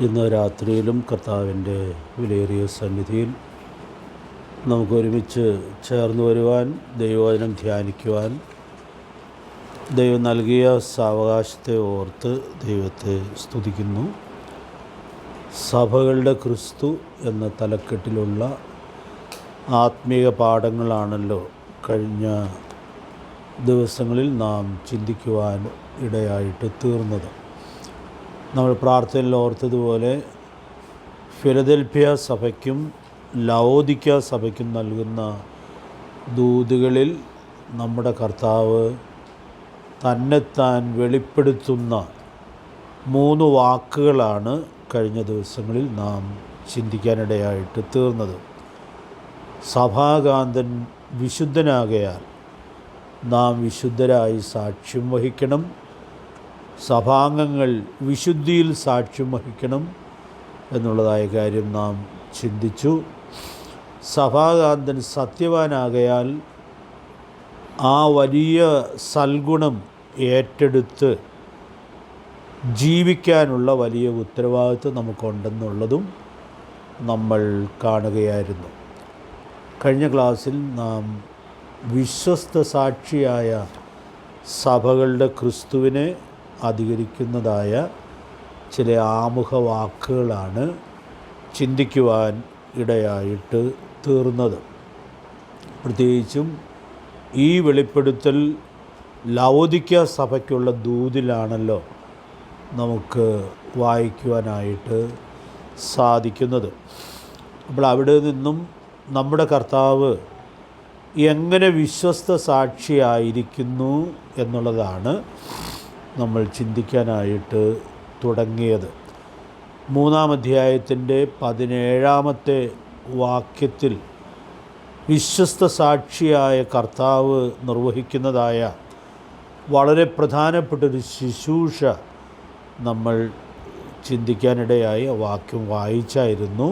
ഇന്ന് രാത്രിയിലും കർത്താവിൻ്റെ വിലയേറിയ സന്നിധിയിൽ നമുക്കൊരുമിച്ച് ചേർന്ന് വരുവാൻ, ദൈവവചനം ധ്യാനിക്കുവാൻ ദൈവം നൽകിയ സാവകാശത്തെ ഓർത്ത് ദൈവത്തെ സ്തുതിക്കുന്നു. സഭകളുടെ ക്രിസ്തു എന്ന തലക്കെട്ടിലുള്ള ആത്മീയ പാഠങ്ങളാണല്ലോ കഴിഞ്ഞ ദിവസങ്ങളിൽ നാം ചിന്തിക്കുവാൻ ഇടയായിട്ട് തീർന്നത്. നമ്മൾ പ്രാർത്ഥനയിൽ ഓർത്തതുപോലെ ഫിലദൽഫിയ സഭയ്ക്കും ലവോദിക്ക സഭയ്ക്കും നൽകുന്ന ദൂതുകളിൽ നമ്മുടെ കർത്താവ് തന്നെത്താൻ വെളിപ്പെടുത്തുന്ന 3 വാക്കുകളാണ് കഴിഞ്ഞ ദിവസങ്ങളിൽ നാം ചിന്തിക്കാനിടയായിട്ട് തീർന്നത്. സഭാകാന്തൻ വിശുദ്ധനാകയാൽ നാം വിശുദ്ധരായി സാക്ഷ്യം വഹിക്കണം. സഭാംഗങ്ങൾ വിശുദ്ധിയിൽ സാക്ഷ്യം വഹിക്കണം എന്നുള്ളതായ കാര്യം നാം ചിന്തിച്ചു. സഭാകാന്തൻ സത്യവാനാകയാൽ ആ വലിയ സൽഗുണം ഏറ്റെടുത്ത് ജീവിക്കാനുള്ള വലിയ ഉത്തരവാദിത്വം നമുക്കുണ്ടെന്നുള്ളതും നമ്മൾ കാണുകയായിരുന്നു. കഴിഞ്ഞ ക്ലാസ്സിൽ നാം വിശ്വസ്ത സാക്ഷിയായ സഭകളുടെ ക്രിസ്തുവിനെ അധികരിക്കുന്നതായ ചില ആമുഖ വാക്കുകളാണ് ചിന്തിക്കുവാൻ ഇടയായിട്ട് തീർന്നത്. പ്രത്യേകിച്ചും ഈ വെളിപ്പെടുത്തൽ ലവോദിക്ക സഭയ്ക്കുള്ള ദൂതിലാണല്ലോ നമുക്ക് വായിക്കുവാനായിട്ട് സാധിക്കുന്നത്. അപ്പോൾ അവിടെ നിന്നും നമ്മുടെ കർത്താവ് എങ്ങനെ വിശ്വസ്ത സാക്ഷിയായിരിക്കുന്നു എന്നുള്ളതാണ് നമ്മൾ ചിന്തിക്കാനായിട്ട് തുടങ്ങിയത്. 3-ാം അധ്യായത്തിൻ്റെ 17-ാമത്തെ വാക്യത്തിൽ വിശ്വസ്ത സാക്ഷിയായ കർത്താവ് നിർവഹിക്കുന്നതായ വളരെ പ്രധാനപ്പെട്ടൊരു ശുശ്രൂഷ നമ്മൾ ചിന്തിക്കാനിടയായി ആ വാക്യം വായിച്ചായിരുന്നു.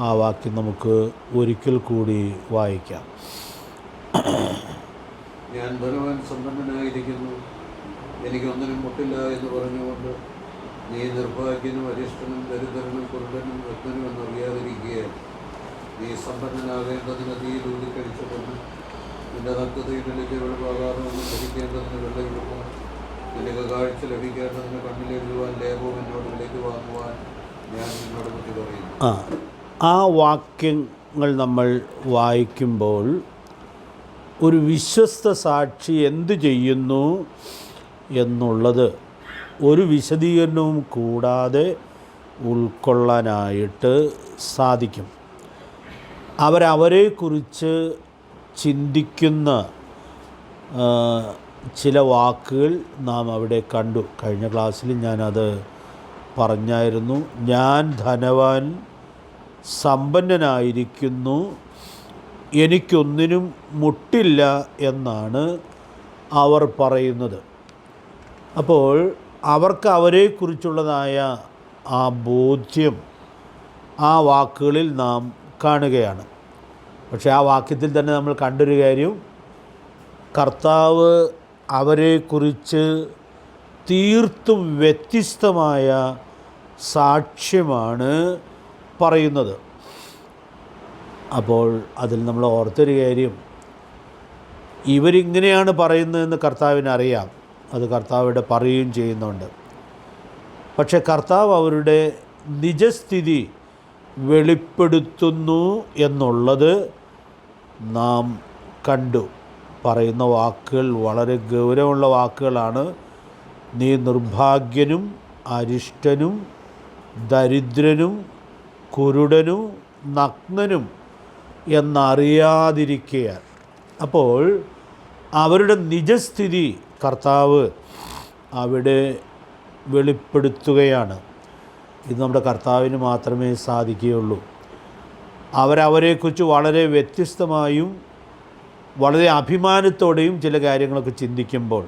ആ വാക്യം നമുക്ക് ഒരിക്കൽ കൂടി വായിക്കാം. ഞാൻ ധനവാൻ സമ്പന്നനായിരിക്കുന്നു, എനിക്കൊന്നിനും മുട്ടില്ല എന്ന് പറഞ്ഞുകൊണ്ട് നീ നിർഭാഗ്യനും അരിഷ്ടനും ദരിദ്രനും കുരുടനും രത്നനും എന്നറിയാതിരിക്കുകയാൽ നീ സമ്പന്നനാകേണ്ടതിന് തീയിൽ ഊതിക്കഴിച്ചതെന്ന് നിന്റെ നഗ്നതയിലേക്ക് വെളിവാകാറൊന്നും ധരിക്കേണ്ടതിന് വെള്ളയെടുപ്പും നിനക്ക് കാഴ്ച ലഭിക്കേണ്ടതിന് കണ്ണിലെഴുതുവാൻ ലേപവും എന്നോട് വിലയ്ക്ക് വാങ്ങുവാൻ ഞാൻ നിന്നോട് പറ്റി പറയുന്നു. ആ വാക്യങ്ങൾ നമ്മൾ വായിക്കുമ്പോൾ ഒരു വിശ്വസ്ത സാക്ഷി എന്തു ചെയ്യുന്നു എന്നുള്ളത് ഒരു വിശദീകരണവും കൂടാതെ ഉൾക്കൊള്ളാനായിട്ട് സാധിക്കും. അവരവരെക്കുറിച്ച് ചിന്തിക്കുന്ന ചില വാക്കുകൾ നാം അവിടെ കണ്ടു. കഴിഞ്ഞ ക്ലാസ്സിൽ ഞാനത് പറഞ്ഞായിരുന്നു. ഞാൻ ധനവാൻ സമ്പന്നനായിരിക്കുന്നു, എനിക്കൊന്നിനും മുട്ടില്ല എന്നാണ് അവർ പറയുന്നത്. അപ്പോൾ അവർക്ക് അവരെക്കുറിച്ചുള്ളതായ ആ ബോധ്യം ആ വാക്കുകളിൽ നാം കാണുകയാണ്. പക്ഷേ ആ വാക്യത്തിൽ തന്നെ നമ്മൾ കണ്ടൊരു കാര്യം, കർത്താവ് അവരെക്കുറിച്ച് തീർത്തും വ്യത്യസ്തമായ സാക്ഷ്യമാണ് പറയുന്നത്. അപ്പോൾ അതിൽ നമ്മൾ ഓർത്തൊരു കാര്യം, ഇവരിങ്ങനെയാണ് പറയുന്നതെന്ന് കർത്താവിനറിയാം. അത് കർത്താവിടെ പറയുകയും ചെയ്യുന്നുണ്ട്. പക്ഷെ കർത്താവ് അവരുടെ നിജസ്ഥിതി വെളിപ്പെടുത്തുന്നു എന്നുള്ളത് നാം കണ്ടു. പറയുന്ന വാക്കുകൾ വളരെ ഗൗരവമുള്ള വാക്കുകളാണ്. നീ നിർഭാഗ്യനും അരിഷ്ടനും ദരിദ്രനും കുരുടനും നഗ്നനും എന്നറിയാതിരിക്കുകയാൽ. അപ്പോൾ അവരുടെ നിജസ്ഥിതി കർത്താവ് അവിടെ വെളിപ്പെടുത്തുകയാണ്. ഇത് നമ്മുടെ കർത്താവിന് മാത്രമേ സാധിക്കുകയുള്ളൂ. അവരവരെക്കുറിച്ച് വളരെ വ്യത്യസ്തമായും വളരെ അഭിമാനത്തോടെയും ചില കാര്യങ്ങളൊക്കെ ചിന്തിക്കുമ്പോൾ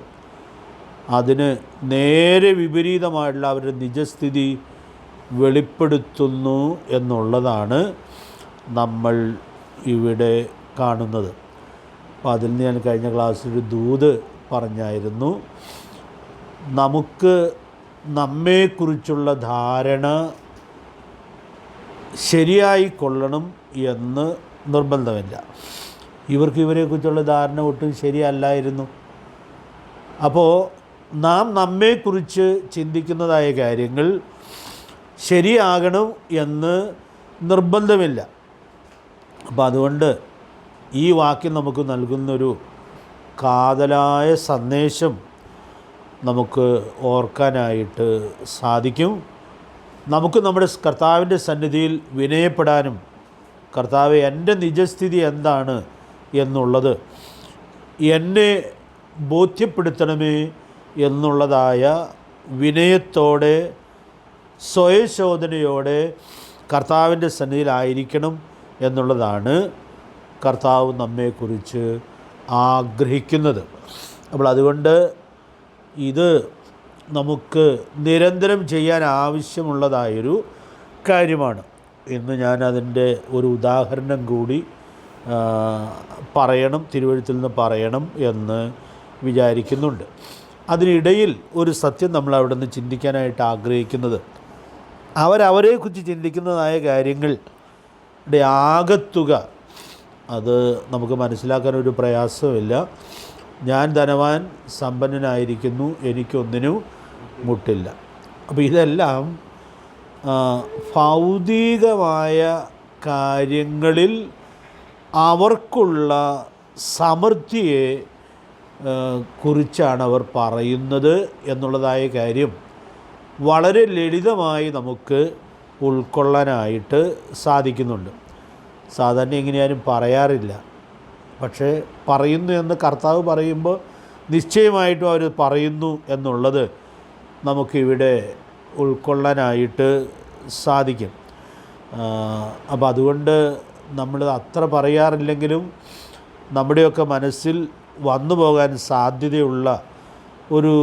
അതിന് നേരെ വിപരീതമായിട്ടുള്ള അവരുടെ നിജസ്ഥിതി വെളിപ്പെടുത്തുന്നു എന്നുള്ളതാണ് നമ്മൾ ഇവിടെ കാണുന്നത്. അപ്പോൾ അതിൽ നിന്ന് ഞാൻ കഴിഞ്ഞ ക്ലാസ്സിലൊരു ദൂത് പറഞ്ഞായിരുന്നു. നമുക്ക് നമ്മെക്കുറിച്ചുള്ള ധാരണ ശരിയായി കൊള്ളണം എന്ന് നിർബന്ധമില്ല. ഇവർക്ക് ഇവരെക്കുറിച്ചുള്ള ധാരണ ഒട്ടും ശരിയല്ലായിരുന്നു. അപ്പോൾ നാം നമ്മെക്കുറിച്ച് ചിന്തിക്കുന്നതായ കാര്യങ്ങൾ ശരിയാകണം എന്ന് നിർബന്ധമില്ല. അപ്പോൾ അതുകൊണ്ട് ഈ വാക്യം നമുക്ക് നൽകുന്നൊരു കാതലായ സന്ദേശം നമുക്ക് ഓർക്കാനായിട്ട് സാധിക്കും. നമുക്ക് നമ്മുടെ കർത്താവിൻ്റെ സന്നിധിയിൽ വിനയപ്പെടാനും, കർത്താവെ എൻ്റെ നിജസ്ഥിതി എന്താണ് എന്നുള്ളത് എന്നെ ബോധ്യപ്പെടുത്തണമേ എന്നുള്ളതായ വിനയത്തോടെ സ്വയശോധനയോടെ കർത്താവിൻ്റെ സന്നിധിയിലായിരിക്കണം എന്നുള്ളതാണ് കർത്താവ് നമ്മെക്കുറിച്ച് ആഗ്രഹിക്കുന്നത്. അപ്പോൾ അതുകൊണ്ട് ഇത് നമുക്ക് നിരന്തരം ചെയ്യാൻ ആവശ്യമുള്ളതായൊരു കാര്യമാണ്. ഇന്ന് ഞാൻ അതിൻ്റെ ഒരു ഉദാഹരണം കൂടി പറയണം, തിരുവെഴുത്തിൽ നിന്ന് പറയണം എന്ന് വിചാരിക്കുന്നുണ്ട്. അതിനിടയിൽ ഒരു സത്യം നമ്മൾ അവിടെ നിന്ന് ചിന്തിക്കാനായിട്ട് ആഗ്രഹിക്കുന്നത്, അവരവരെക്കുറിച്ച് ചിന്തിക്കുന്നതായ കാര്യങ്ങളുടെ ആകത്തുക അത് നമുക്ക് മനസ്സിലാക്കാനൊരു പ്രയാസമില്ല. ഞാൻ ധനവാൻ സമ്പന്നനായിരിക്കുന്നു, എനിക്കൊന്നിനും മുട്ടില്ല. അപ്പോൾ ഇതെല്ലാം ഭൗതികമായ കാര്യങ്ങളിൽ അവർക്കുള്ള സമൃദ്ധിയെ കുറിച്ചാണ് അവർ പറയുന്നത് എന്നുള്ളതായ കാര്യം വളരെ ലളിതമായി നമുക്ക് ഉൾക്കൊള്ളാനായിട്ട് സാധിക്കുന്നുണ്ട്. സാധാരണ എങ്ങനെയാരും പറയാറില്ല, പക്ഷേ പറയുന്നു എന്ന് കർത്താവ് പറയുമ്പോൾ നിശ്ചയമായിട്ടും അവർ പറയുന്നു എന്നുള്ളത് നമുക്കിവിടെ ഉൾക്കൊള്ളാനായിട്ട് സാധിക്കും. അപ്പോൾ അതുകൊണ്ട് നമ്മൾ അത്ര പറയാറില്ലെങ്കിലും നമ്മുടെയൊക്കെ മനസ്സിൽ വന്നു പോകാൻ സാധ്യതയുള്ള ഒരു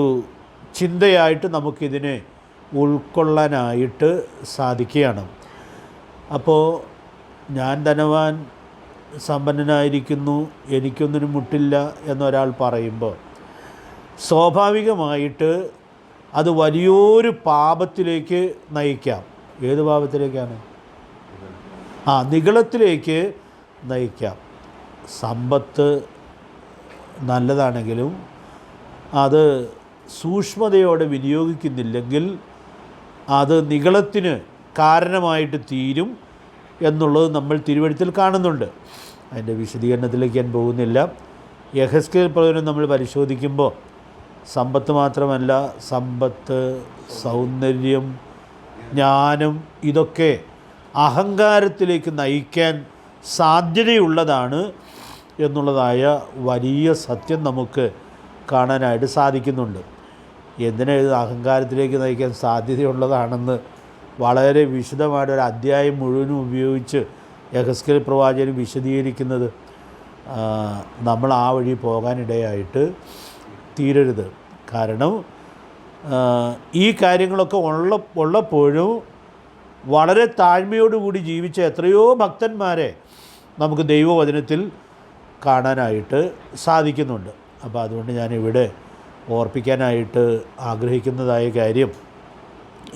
ചിന്തയായിട്ട് നമുക്കിതിനെ ഉൾക്കൊള്ളാനായിട്ട് സാധിക്കുകയാണ്. അപ്പോൾ ഞാൻ ധനവാൻ സമ്പന്നനായിരിക്കുന്നു, എനിക്കൊന്നിനും മുട്ടില്ല എന്നൊരാൾ പറയുമ്പോൾ സ്വാഭാവികമായിട്ട് അത് വലിയൊരു പാപത്തിലേക്ക് നയിക്കാം. ഏത് പാപത്തിലേക്കാണ്? നിഗളത്തിലേക്ക് നയിക്കാം. സമ്പത്ത് നല്ലതാണെങ്കിലും അത് സൂക്ഷ്മതയോടെ വിനിയോഗിക്കുന്നില്ലെങ്കിൽ അത് നിഗളത്തിന് കാരണമായിട്ട് തീരും എന്നുള്ളത് നമ്മൾ തിരുവെഴുത്തിൽ കാണുന്നുണ്ട്. അതിൻ്റെ വിശദീകരണത്തിലേക്ക് ഞാൻ പോകുന്നില്ല. യെഹെസ്കേൽ പ്രവചനം നമ്മൾ പരിശോധിക്കുമ്പോൾ സമ്പത്ത് മാത്രമല്ല, സമ്പത്ത്, സൗന്ദര്യം, ജ്ഞാനം, ഇതൊക്കെ അഹങ്കാരത്തിലേക്ക് നയിക്കാൻ സാധ്യതയുള്ളതാണ് എന്നുള്ളതായ വലിയ സത്യം നമുക്ക് കാണാനായിട്ട് സാധിക്കുന്നുണ്ട്. എന്തിനാ ഇത് അഹങ്കാരത്തിലേക്ക് നയിക്കാൻ സാധ്യതയുള്ളതാണെന്ന് വളരെ വിശദമായിട്ടൊരു അധ്യായം മുഴുവനും ഉപയോഗിച്ച് യെഹെസ്കേൽ പ്രവാചകൻ വിശദീകരിക്കുന്നത് നമ്മൾ ആ വഴി പോകാനിടയായിട്ട് തീരരുത്. കാരണം ഈ കാര്യങ്ങളൊക്കെ ഉള്ളപ്പോഴും വളരെ താഴ്മയോടുകൂടി ജീവിച്ച എത്രയോ ഭക്തന്മാരെ നമുക്ക് ദൈവവചനത്തിൽ കാണാനായിട്ട് സാധിക്കുന്നുണ്ട്. അപ്പോൾ അതുകൊണ്ട് ഞാനിവിടെ ഓർപ്പിക്കാനായിട്ട് ആഗ്രഹിക്കുന്നതായ കാര്യം,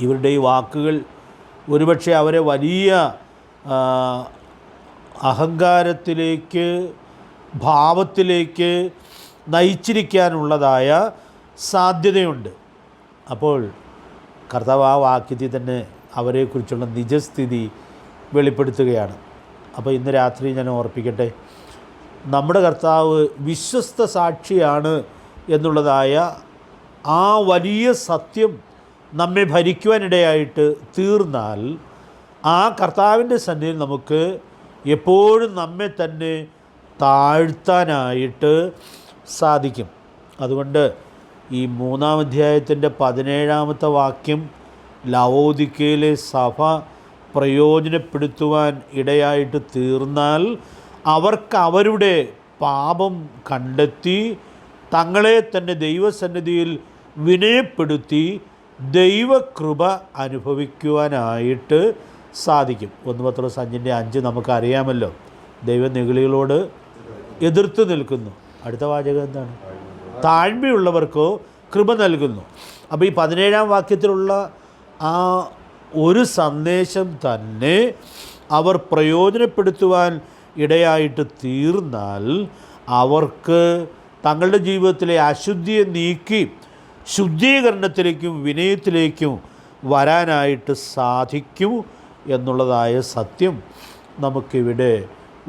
ഇവരുടെ ഈ വാക്കുകൾ ഒരുപക്ഷെ അവരെ വലിയ അഹങ്കാരത്തിലേക്ക്, ഭാവത്തിലേക്ക് നയിച്ചിരിക്കാനുള്ളതായ സാധ്യതയുണ്ട്. അപ്പോൾ കർത്താവ് ആ വാക്യത്തിൽ തന്നെ അവരെക്കുറിച്ചുള്ള നിജസ്ഥിതി വെളിപ്പെടുത്തുകയാണ്. അപ്പോൾ ഇന്ന് രാത്രി ഞാൻ ഓർപ്പിക്കട്ടെ, നമ്മുടെ കർത്താവ് വിശ്വസ്ത സാക്ഷിയാണ് എന്നുള്ളതായ ആ വലിയ സത്യം നമ്മെ ഭരിക്കുവാനിടയായിട്ട് തീർന്നാൽ ആ കർത്താവിൻ്റെ സന്നിധിയിൽ നമുക്ക് എപ്പോഴും നമ്മെ തന്നെ താഴ്ത്താനായിട്ട് സാധിക്കും. അതുകൊണ്ട് ഈ 3-ാം അധ്യായത്തിൻ്റെ 17-ാമത്തെ വാക്യം ലവോദിക്കയിലെ സഭ പ്രയോജനപ്പെടുത്തുവാൻ ഇടയായിട്ട് തീർന്നാൽ അവർക്ക് അവരുടെ പാപം കണ്ടെത്തി തങ്ങളെ തന്നെ ദൈവസന്നിധിയിൽ വിനയപ്പെടുത്തി ദൈവകൃപ അനുഭവിക്കുവാനായിട്ട് സാധിക്കും. 1 പത്രോസ് 5:5 നമുക്കറിയാമല്ലോ. ദൈവനിഗളികളോട് എതിർത്ത് നിൽക്കുന്നു. അടുത്ത വാചകം എന്താണ്? താഴ്മയുള്ളവർക്കോ കൃപ നൽകുന്നു. അപ്പോൾ ഈ 17-ാം വാക്യത്തിലുള്ള ആ ഒരു സന്ദേശം തന്നെ അവർ പ്രയോജനപ്പെടുത്തുവാൻ ഇടയായിട്ട് തീർന്നാൽ അവർക്ക് തങ്ങളുടെ ജീവിതത്തിലെ അശുദ്ധിയെ നീക്കി ശുദ്ധീകരണത്തിലേക്കും വിനയത്തിലേക്കും വരാനായിട്ട് സാധിക്കും എന്നുള്ളതായ സത്യം നമുക്കിവിടെ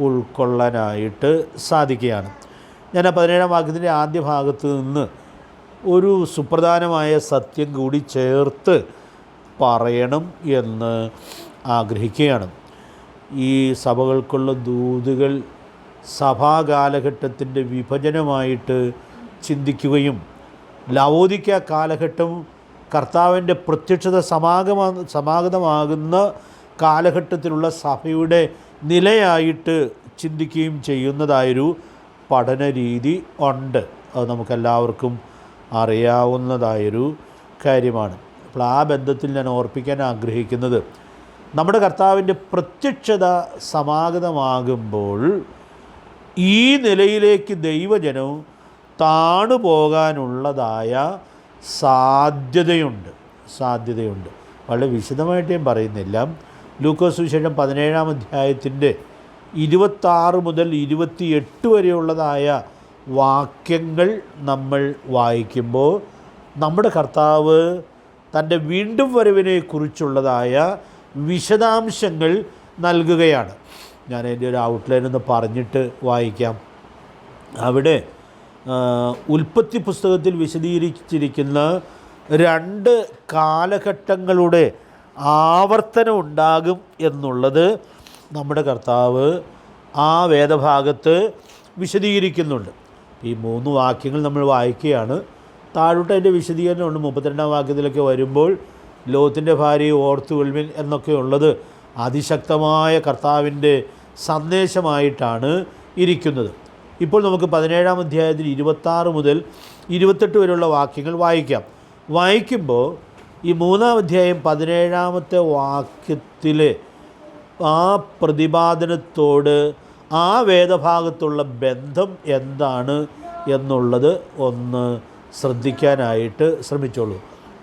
ഉൾക്കൊള്ളാനായിട്ട് സാധിക്കുകയാണ്. ഞാൻ ആ 17-ാം വാക്യത്തിൻ്റെ ആദ്യ ഭാഗത്ത് നിന്ന് ഒരു സുപ്രധാനമായ സത്യം കൂടി ചേർത്ത് പറയണം എന്ന് ആഗ്രഹിക്കുകയാണ്. ഈ സഭകൾക്കുള്ള ദൂതുകൾ സഭാകാലഘട്ടത്തിൻ്റെ വിഭജനമായിട്ട് ചിന്തിക്കുകയും ലവോദിക്ക കാലഘട്ടം കർത്താവിൻ്റെ പ്രത്യക്ഷത സമാഗതമാകുന്ന കാലഘട്ടത്തിലുള്ള സഭയുടെ നിലയായിട്ട് ചിന്തിക്കുകയും ചെയ്യുന്നതായൊരു പഠന രീതി ഉണ്ട്. അത് നമുക്കെല്ലാവർക്കും അറിയാവുന്നതായൊരു കാര്യമാണ്. അപ്പോൾ ആ ബന്ധത്തിൽ ഞാൻ ഓർപ്പിക്കാൻ ആഗ്രഹിക്കുന്നത്, നമ്മുടെ കർത്താവിൻ്റെ പ്രത്യക്ഷത സമാഗതമാകുമ്പോൾ ഈ നിലയിലേക്ക് ദൈവജനം താണു പോകാനുള്ളതായ സാധ്യതയുണ്ട്. വളരെ വിശദമായിട്ട് ഞാൻ പറയുന്നില്ല. ലൂക്കോസ് സുവിശേഷം 17-ാം അധ്യായത്തിൻ്റെ 26 മുതൽ 28 വരെയുള്ളതായ വാക്യങ്ങൾ നമ്മൾ വായിക്കുമ്പോൾ നമ്മുടെ കർത്താവ് തൻ്റെ വീണ്ടും വരവിനെക്കുറിച്ചുള്ളതായ വിശദാംശങ്ങൾ നൽകുകയാണ്. ഞാൻ എൻ്റെ ഒരു ഔട്ട്ലൈൻ ഒന്ന് പറഞ്ഞിട്ട് വായിക്കാം. അവിടെ ഉൽപ്പത്തി പുസ്തകത്തിൽ വിശദീകരിച്ചിരിക്കുന്ന 2 കാലഘട്ടങ്ങളുടെ ആവർത്തനം ഉണ്ടാകും എന്നുള്ളത് നമ്മുടെ കർത്താവ് ആ വേദഭാഗത്ത് വിശദീകരിക്കുന്നുണ്ട്. ഈ 3 വാക്യങ്ങൾ നമ്മൾ വായിക്കുകയാണ്. താഴോട്ട് അതിൻ്റെ വിശദീകരണമുണ്ട്. 32-ാം വാക്യത്തിലൊക്കെ വരുമ്പോൾ ലോത്തിൻ്റെ ഭാര്യയെ ഓർത്തുകൊള്ളുവിൻ എന്നൊക്കെ ഉള്ളത് അതിശക്തമായ കർത്താവിൻ്റെ സന്ദേശമായിട്ടാണ് ഇരിക്കുന്നത്. ഇപ്പോൾ നമുക്ക് 17-ാം അധ്യായത്തിൽ 26 മുതൽ 28 വരെയുള്ള വാക്യങ്ങൾ വായിക്കുമ്പോൾ ഈ 3-ാം അധ്യായം 17-ാമത്തെ വാക്യത്തിലെ ആ പ്രതിപാദനത്തോട് ആ വേദഭാഗത്തുള്ള ബന്ധം എന്താണ് എന്നുള്ളത് ഒന്ന് ശ്രദ്ധിക്കാനായിട്ട് ശ്രമിച്ചോളൂ.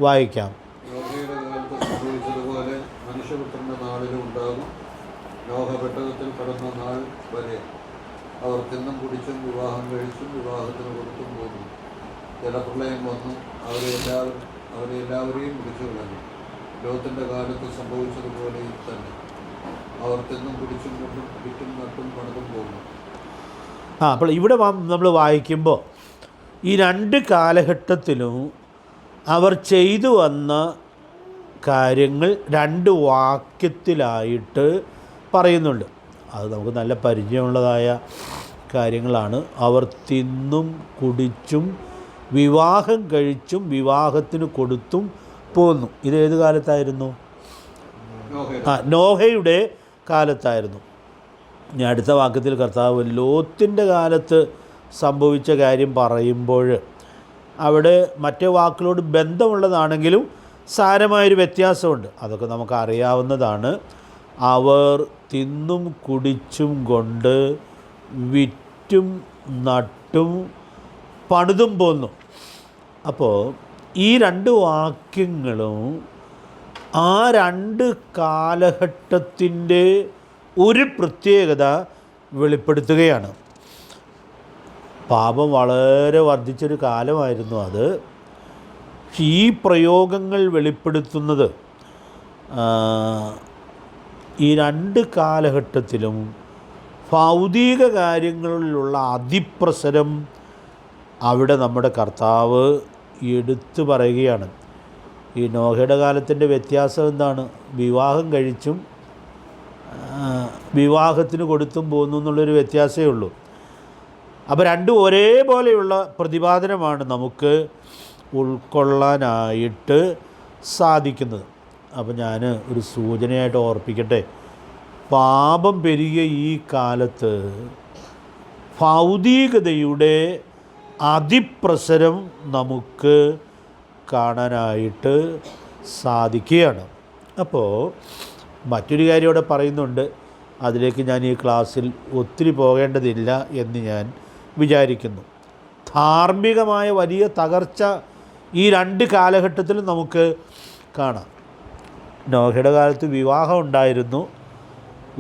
വായിക്കാം. നോഹയുടെ കാലത്ത് സംഭവിച്ചതുപോലെ മനുഷ്യപുത്രൻ്റെ നാളിലും ഉണ്ടാകും. നോഹ പെട്ടകത്തിൽ കടന്ന നാൾ വരെ അവർ തിന്നും കുടിച്ചും വിവാഹം കഴിച്ചും വിവാഹത്തിന് കൊടുത്തും പോന്നു. ജലപ്രളയം വന്നു അവരെല്ലാവരെയും പിടിച്ചു കളഞ്ഞു. ലോകത്തിൻ്റെ കാലത്ത് സംഭവിച്ചതുപോലെ തന്നെ അവർ തിന്നും കുടിച്ചും കൊണ്ടും വിറ്റും നട്ടും പണിതും പോകുന്നു. അപ്പോൾ ഇവിടെ നമ്മൾ വായിക്കുമ്പോൾ ഈ 2 കാലഘട്ടത്തിലും അവർ ചെയ്തു വന്ന കാര്യങ്ങൾ 2 വാക്യത്തിലായിട്ട് പറയുന്നുണ്ട്. അത് നമുക്ക് നല്ല പരിചയമുള്ളതായ കാര്യങ്ങളാണ്. അവർ തിന്നും കുടിച്ചും വിവാഹം കഴിച്ചും വിവാഹത്തിന് കൊടുത്തും പോന്നു. ഇതേത് കാലത്തായിരുന്നു? നോഹയുടെ കാലത്തായിരുന്നു. ഞാൻ അടുത്ത വാക്യത്തിൽ കർത്താവ് ലോത്തിൻ്റെ കാലത്ത് സംഭവിച്ച കാര്യം പറയുമ്പോൾ അവിടെ മറ്റേ വാക്കുകളോട് ബന്ധമുള്ളതാണെങ്കിലും സാരമായൊരു വ്യത്യാസമുണ്ട്. അതൊക്കെ നമുക്ക് അറിയാവുന്നതാണ്. അവർ തിന്നും കുടിച്ചും കൊണ്ട് വിറ്റും നട്ടും പണിതും പോന്നു. അപ്പോൾ ഈ 2 വാക്യങ്ങളും ആ 2 കാലഘട്ടത്തിൻ്റെ ഒരു പ്രത്യേകത വെളിപ്പെടുത്തുകയാണ്. പാപം വളരെ വർദ്ധിച്ചൊരു കാലമായിരുന്നു അത്. ഈ പ്രയോഗങ്ങൾ വെളിപ്പെടുത്തുന്നത് ഈ 2 കാലഘട്ടത്തിലും ഭൗതിക കാര്യങ്ങളിലുള്ള അതിപ്രസരം അവിടെ നമ്മുടെ കർത്താവ് എടുത്തു പറയുകയാണ്. ഈ നോഹയുടെ കാലത്തിൻ്റെ വ്യത്യാസം എന്താണ്? വിവാഹം കഴിച്ചും വിവാഹത്തിന് കൊടുത്തും പോകുന്നു എന്നുള്ളൊരു വ്യത്യാസമേ ഉള്ളൂ. അപ്പോൾ 2 ഒരേപോലെയുള്ള പ്രതിപാദനമാണ് നമുക്ക് ഉൾക്കൊള്ളാനായിട്ട് സാധിക്കുന്നത്. അപ്പോൾ ഞാൻ ഒരു സൂചനയായിട്ട് ഓർപ്പിക്കട്ടെ. പാപം പെരുകിയ ഈ കാലത്ത് ഭൗതികതയുടെ അതിപ്രസരം നമുക്ക് കാണാനായിട്ട് സാധിക്കുകയാണ്. അപ്പോൾ മറ്റൊരു കാര്യം ഇവിടെ പറയുന്നുണ്ട്. അതിലേക്ക് ഞാൻ ഈ ക്ലാസ്സിൽ ഒത്തിരി പോകേണ്ടതില്ല എന്ന് ഞാൻ വിചാരിക്കുന്നു. ധാർമ്മികമായ വലിയ തകർച്ച ഈ രണ്ട് കാലഘട്ടത്തിലും നമുക്ക് കാണാം. നോഹയുടെ കാലത്ത് വിവാഹം ഉണ്ടായിരുന്നു.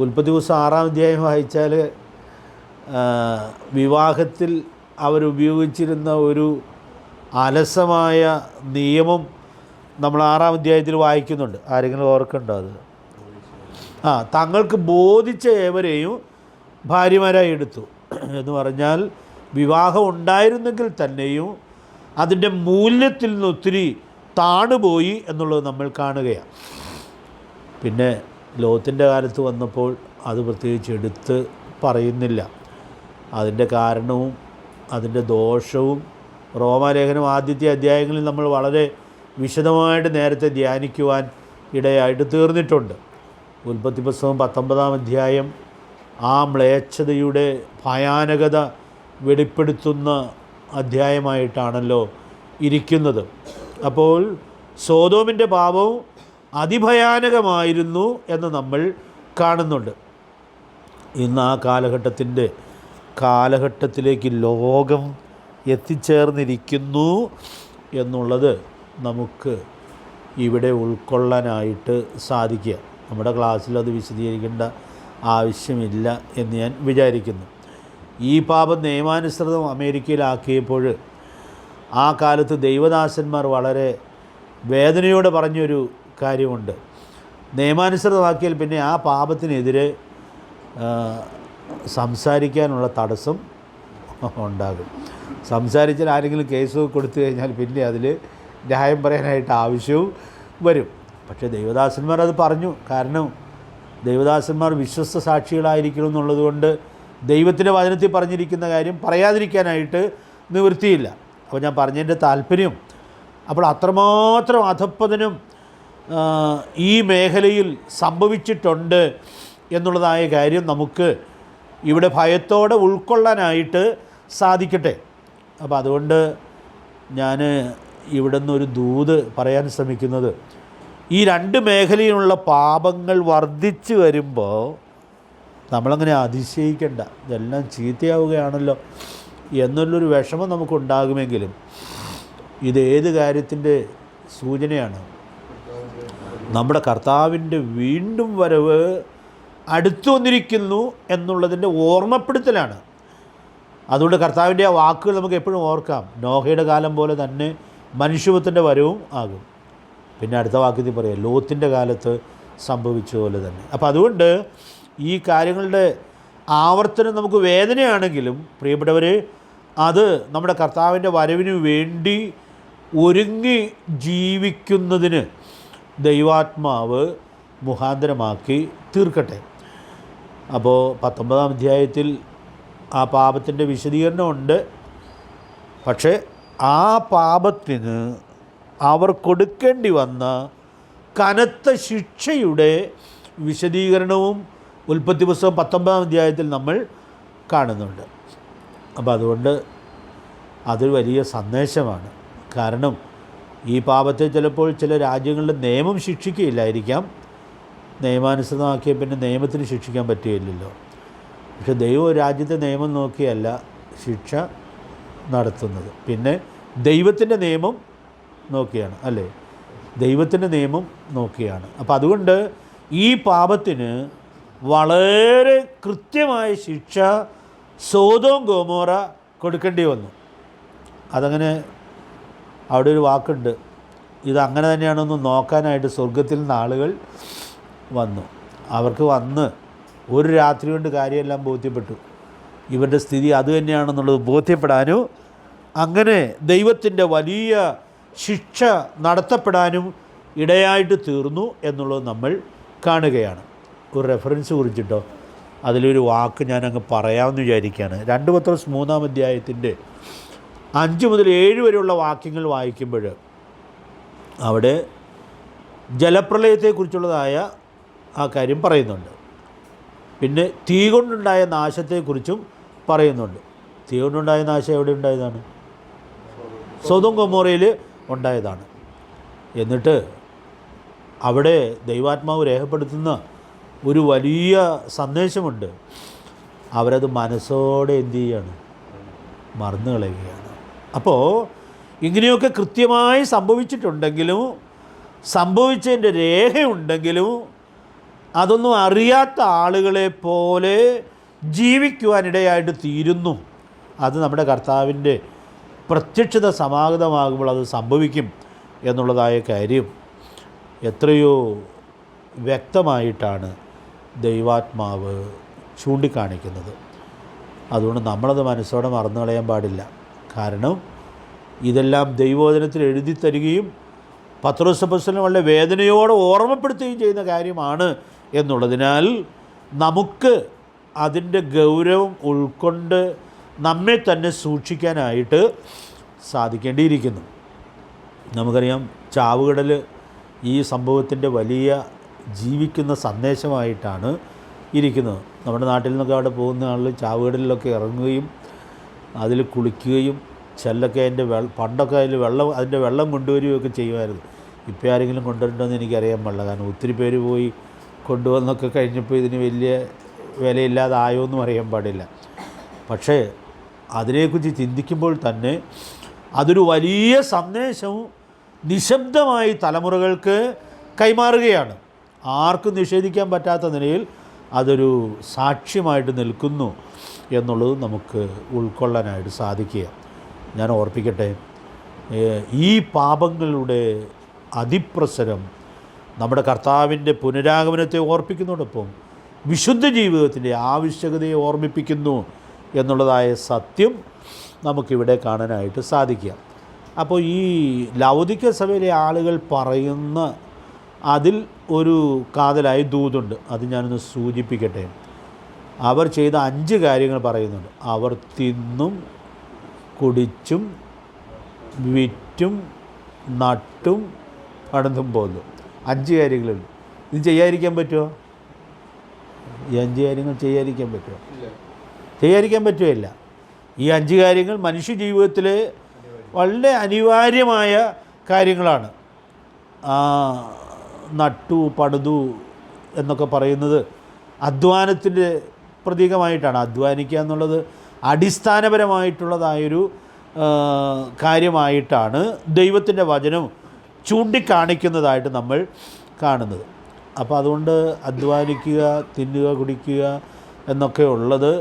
ഉൽപ്പത്തി പുസ്തകം 6-ാം അധ്യായം വായിച്ചാൽ വിവാഹത്തിൽ അവരുപയോഗിച്ചിരുന്ന ഒരു അലസമായ നിയമം നമ്മൾ 6-ാം അധ്യായത്തിൽ വായിക്കുന്നുണ്ട്. ആരെങ്കിലും ഓർക്കുന്നുണ്ടോ അത്? തങ്ങൾക്ക് ബോധിച്ച ഏവരെയും ഭാര്യമാരായി എടുത്തു എന്ന് പറഞ്ഞാൽ വിവാഹം ഉണ്ടായിരുന്നെങ്കിൽ തന്നെയും അതിൻ്റെ മൂല്യത്തിൽ നിന്ന് ഒത്തിരി താണുപോയി എന്നുള്ളത് നമ്മൾ കാണുകയാണ്. പിന്നെ ലോത്തിൻ്റെ കാലത്ത് വന്നപ്പോൾ അത് പ്രത്യേകിച്ച് എടുത്ത് പറയുന്നില്ല. അതിൻ്റെ കാരണവും അതിൻ്റെ ദോഷവും റോമാലേഖനം ആദ്യത്തെ അധ്യായങ്ങളിൽ നമ്മൾ വളരെ വിശദമായിട്ട് നേരത്തെ ധ്യാനിക്കുവാൻ ഇടയായിട്ട് തീർന്നിട്ടുണ്ട്. ഉൽപ്പത്തി പുസ്തകം 19-ാം അധ്യായം ആ മ്ലേച്ഛതയുടെ ഭയാനകത വെളിപ്പെടുത്തുന്ന അധ്യായമായിട്ടാണല്ലോ ഇരിക്കുന്നത്. അപ്പോൾ സോദോമിൻ്റെ പാപവും അതിഭയാനകമായിരുന്നു എന്ന് നമ്മൾ കാണുന്നുണ്ട്. ഇന്ന് ആ കാലഘട്ടത്തിലേക്ക് ലോകം എത്തിച്ചേർന്നിരിക്കുന്നു എന്നുള്ളത് നമുക്ക് ഇവിടെ ഉൾക്കൊള്ളാനായിട്ട് സാധിക്കുക. നമ്മുടെ ക്ലാസ്സിൽ അത് വിശദീകരിക്കേണ്ട ആവശ്യമില്ല എന്ന് ഞാൻ വിചാരിക്കുന്നു. ഈ പാപം നിയമാനുസൃതം അമേരിക്കയിലാക്കിയപ്പോൾ ആ കാലത്ത് ദൈവദാസന്മാർ വളരെ വേദനയോടെ പറഞ്ഞൊരു കാര്യമുണ്ട്. നിയമാനുസൃതമാക്കിയാൽ പിന്നെ ആ പാപത്തിനെതിരെ സംസാരിക്കാനുള്ള തടസ്സം ഉണ്ടാകും. സംസാരിച്ചാൽ ആരെങ്കിലും കേസ് കൊടുത്തു കഴിഞ്ഞാൽ പിന്നെ അതിൽ ന്യായം പറയാനായിട്ട് ആവശ്യവും വരും. പക്ഷേ ദൈവദാസന്മാർ അത് പറഞ്ഞു. കാരണം ദൈവദാസന്മാർ വിശ്വസ്ത സാക്ഷികളായിരിക്കണം എന്നുള്ളതുകൊണ്ട് ദൈവത്തിൻ്റെ വചനത്തിൽ പറഞ്ഞിരിക്കുന്ന കാര്യം പറയാതിരിക്കാനായിട്ട് നിവൃത്തിയില്ല. അപ്പോൾ ഞാൻ പറഞ്ഞതിൻ്റെ താല്പര്യം, അപ്പോൾ അത്രമാത്രം അധപ്പതനം ഈ മേഖലയിൽ സംഭവിച്ചിട്ടുണ്ട് എന്നുള്ളതായ കാര്യം നമുക്ക് ഇവിടെ ഭയത്തോടെ ഉൾക്കൊള്ളാനായിട്ട് സാധിക്കട്ടെ. അപ്പോൾ അതുകൊണ്ട് ഞാൻ ഇവിടെ നിന്നൊരു ദൂത് പറയാൻ ശ്രമിക്കുന്നത്, ഈ രണ്ട് മേഖലയിലുള്ള പാപങ്ങൾ വർദ്ധിച്ചു വരുമ്പോൾ നമ്മളങ്ങനെ അതിശയിക്കേണ്ട, ഇതെല്ലാം ചീത്തയാവുകയാണല്ലോ എന്നുള്ളൊരു വിഷമം നമുക്കുണ്ടാകുമെങ്കിലും ഇതേത് കാര്യത്തിൻ്റെ സൂചനയാണ്? നമ്മുടെ കർത്താവിൻ്റെ വീണ്ടും വരവ് അടുത്തു വന്നിരിക്കുന്നു എന്നുള്ളതിൻ്റെ ഓർമ്മപ്പെടുത്തലാണ്. അതുകൊണ്ട് കർത്താവിൻ്റെ ആ വാക്കുകൾ നമുക്ക് എപ്പോഴും ഓർക്കാം. നോഹയുടെ കാലം പോലെ തന്നെ മനുഷ്യത്വത്തിൻ്റെ വരവും ആകും. പിന്നെ അടുത്ത വാക്യത്തിൽ പറയാം, ലോത്തിൻ്റെ കാലത്ത് സംഭവിച്ചതുപോലെ തന്നെ. അപ്പോൾ അതുകൊണ്ട് ഈ കാര്യങ്ങളുടെ ആവർത്തനം നമുക്ക് വേദനയാണെങ്കിലും പ്രിയപ്പെട്ടവർ, അത് നമ്മുടെ കർത്താവിൻ്റെ വരവിന് വേണ്ടി ഒരുങ്ങി ജീവിക്കുന്നതിന് ദൈവാത്മാവ് മുഖാന്തരമാക്കി തീർക്കട്ടെ. അപ്പോൾ 19-ാം അധ്യായത്തിൽ ആ പാപത്തിൻ്റെ വിശദീകരണമുണ്ട്. പക്ഷേ ആ പാപത്തിന് അവർ കൊടുക്കേണ്ടി വന്ന കനത്ത ശിക്ഷയുടെ വിശദീകരണവും ഉൽപ്പത്തി പുസ്തകം 19-ാം അധ്യായത്തിൽ നമ്മൾ കാണുന്നുണ്ട്. അപ്പോൾ അതുകൊണ്ട് അതൊരു വലിയ സന്ദേശമാണ്. കാരണം ഈ പാപത്തെ ചിലപ്പോൾ ചില രാജ്യങ്ങളുടെ നിയമം ശിക്ഷിക്കുകയില്ലായിരിക്കാം. നിയമാനുസൃതമാക്കിയ പിന്നെ നിയമത്തിന് ശിക്ഷിക്കാൻ പറ്റുകയില്ലല്ലോ. പക്ഷെ ദൈവം രാജ്യത്തെ നിയമം നോക്കിയല്ല ശിക്ഷ നടത്തുന്നത്, പിന്നെ ദൈവത്തിൻ്റെ നിയമം നോക്കിയാണ്, അല്ലേ? ദൈവത്തിൻ്റെ നിയമം നോക്കിയാണ്. അപ്പോൾ അതുകൊണ്ട് ഈ പാപത്തിന് വളരെ കൃത്യമായ ശിക്ഷ സോദോം ഗൊമോറ കൊടുക്കേണ്ടി വന്നു. അതങ്ങനെ അവിടെ ഒരു വാക്കുണ്ട്, ഇതങ്ങനെ തന്നെയാണെന്ന് നോക്കാനായിട്ട് സ്വർഗത്തിൽ നിന്ന് ആളുകൾ വന്നു. അവർക്ക് വന്ന് ഒരു രാത്രി കൊണ്ട് കാര്യമെല്ലാം ബോധ്യപ്പെട്ടു. ഇവരുടെ സ്ഥിതി അതുതന്നെയാണെന്നുള്ളത് ബോധ്യപ്പെടാനും അങ്ങനെ ദൈവത്തിൻ്റെ വലിയ ശിക്ഷ നടത്തപ്പെടാനും ഇടയായിട്ട് തീർന്നു എന്നുള്ളത് നമ്മൾ കാണുകയാണ്. ഒരു റെഫറൻസ് കുറിച്ചിട്ടോ അതിലൊരു വാക്ക് ഞാനങ്ങ് പറയാമെന്ന് വിചാരിക്കുകയാണ്. 2 പത്രോസ് 3-ാം അധ്യായത്തിൻ്റെ 5 മുതൽ 7 വരെയുള്ള വാക്യങ്ങൾ വായിക്കുമ്പോൾ അവിടെ ജലപ്രളയത്തെക്കുറിച്ചുള്ളതായ ആ കാര്യം പറയുന്നുണ്ട്. പിന്നെ തീ കൊണ്ടുണ്ടായ നാശത്തെക്കുറിച്ചും പറയുന്നുണ്ട്. തീ കൊണ്ടുണ്ടായ നാശം എവിടെ ഉണ്ടായതാണ്? സൊദോം ഗൊമോറയിൽ ഉണ്ടായതാണ്. എന്നിട്ട് അവിടെ ദൈവാത്മാവ് രേഖപ്പെടുത്തുന്ന ഒരു വലിയ സന്ദേശമുണ്ട്. അവരത് മനസ്സോടെ എന്തു ചെയ്യാണ്? മറന്നു കളയുകയാണ്. അപ്പോൾ ഇങ്ങനെയൊക്കെ കൃത്യമായി സംഭവിച്ചിട്ടുണ്ടെങ്കിലും സംഭവിച്ചതിൻ്റെ രേഖയുണ്ടെങ്കിലും അതൊന്നും അറിയാത്ത ആളുകളെ പോലെ ജീവിക്കുവാനിടയായിട്ട് തീരുന്നു. അത് നമ്മുടെ കർത്താവിൻ്റെ പ്രത്യക്ഷത സമാഗതമാകുമ്പോൾ അത് സംഭവിക്കും എന്നുള്ളതായ കാര്യം എത്രയോ വ്യക്തമായിട്ടാണ് ദൈവാത്മാവ് ചൂണ്ടിക്കാണിക്കുന്നത്. അതുകൊണ്ട് നമ്മളത് മനസ്സോടെ മറന്നു കളയാൻ പാടില്ല. കാരണം ഇതെല്ലാം ദൈവവചനത്തിൽ എഴുതി തരികയും പത്രോസ് അപ്പോസ്തലൻ വളരെ വേദനയോടെ ഓർമ്മപ്പെടുത്തുകയും ചെയ്യുന്ന കാര്യമാണ് എന്നുള്ളതിനാൽ നമുക്ക് അതിൻ്റെ ഗൗരവം ഉൾക്കൊണ്ട് നമ്മെ തന്നെ സൂക്ഷിക്കാനായിട്ട് സാധിക്കേണ്ടിയിരിക്കുന്നു. നമുക്കറിയാം, ചാവുകടൽ ഈ സംഭവത്തിൻ്റെ വലിയ ജീവിക്കുന്ന സന്ദേശമായിട്ടാണ് ഇരിക്കുന്നത്. നമ്മുടെ നാട്ടിൽ നിന്നൊക്കെ അവിടെ പോകുന്ന ആളുകൾ ചാവുകടലിലൊക്കെ ഇറങ്ങുകയും അതിൽ കുളിക്കുകയും ചിലൊക്കെ പണ്ടൊക്കെ അതിൻ്റെ വെള്ളം കൊണ്ടുവരികയൊക്കെ ചെയ്യുമായിരുന്നു. ഇപ്പോൾ ആരെങ്കിലും കൊണ്ടുവരണമെന്ന് എനിക്കറിയാൻ പാടില്ല. കാരണം ഒത്തിരി പേര് പോയി കൊണ്ടുവന്നൊക്കെ കഴിഞ്ഞപ്പോൾ ഇതിന് വലിയ വിലയില്ലാതായോ എന്നും അറിയാൻ പാടില്ല. പക്ഷേ അതിനെക്കുറിച്ച് ചിന്തിക്കുമ്പോൾ തന്നെ അതൊരു വലിയ സന്ദേശവും നിശബ്ദമായി തലമുറകൾക്ക് കൈമാറുകയാണ്. ആർക്കും നിഷേധിക്കാൻ പറ്റാത്ത നിലയിൽ അതൊരു സാക്ഷ്യമായിട്ട് നിൽക്കുന്നു എന്നുള്ളത് നമുക്ക് ഉൾക്കൊള്ളാനായിട്ട് സാധിക്കുക. ഞാൻ ഓർപ്പിക്കട്ടെ, ഈ പാപങ്ങളുടെ അതിപ്രസരം നമ്മുടെ കർത്താവിൻ്റെ പുനരാഗമനത്തെ ഓർപ്പിക്കുന്നതോടൊപ്പം വിശുദ്ധ ജീവിതത്തിൻ്റെ ആവശ്യകതയെ ഓർമ്മിപ്പിക്കുന്നു എന്നുള്ളതായ സത്യം നമുക്കിവിടെ കാണാനായിട്ട് സാധിക്കുക. അപ്പോൾ ഈ ലൗദിക സഭയിലെ ആളുകൾ പറയുന്ന അതിൽ ഒരു കാതലായി ദൂതുണ്ട്. അത് ഞാനൊന്ന് സൂചിപ്പിക്കട്ടെ. അവർ ചെയ്ത 5 കാര്യങ്ങൾ പറയുന്നുണ്ട്. അവർ തിന്നും കുടിച്ചും വിറ്റും നട്ടും പണിതും പോന്നു. 5 കാര്യങ്ങളുണ്ട്. ഇത് ചെയ്യാതിരിക്കാൻ പറ്റുമോ? ഈ 5 കാര്യങ്ങൾ ചെയ്യാതിരിക്കാൻ പറ്റുമോ? ചെയ്യാതിരിക്കാൻ പറ്റുകയില്ല. ഈ 5 കാര്യങ്ങൾ മനുഷ്യ ജീവിതത്തിൽ വളരെ അനിവാര്യമായ കാര്യങ്ങളാണ്. നട്ടു പണിതു എന്നൊക്കെ പറയുന്നത് അധ്വാനത്തിൻ്റെ പ്രതീകമായിട്ടാണ്. അധ്വാനിക്കുക എന്നുള്ളത് അടിസ്ഥാനപരമായിട്ടുള്ളതായൊരു കാര്യമായിട്ടാണ് ദൈവത്തിൻ്റെ വചനം ചൂണ്ടിക്കാണിക്കുന്നതായിട്ട് നമ്മൾ കാണുന്നത്. അപ്പോൾ അതുകൊണ്ട് അധ്വാനിക്കുക, തിന്നുക, കുടിക്കുക എന്നൊക്കെ ഉള്ളത്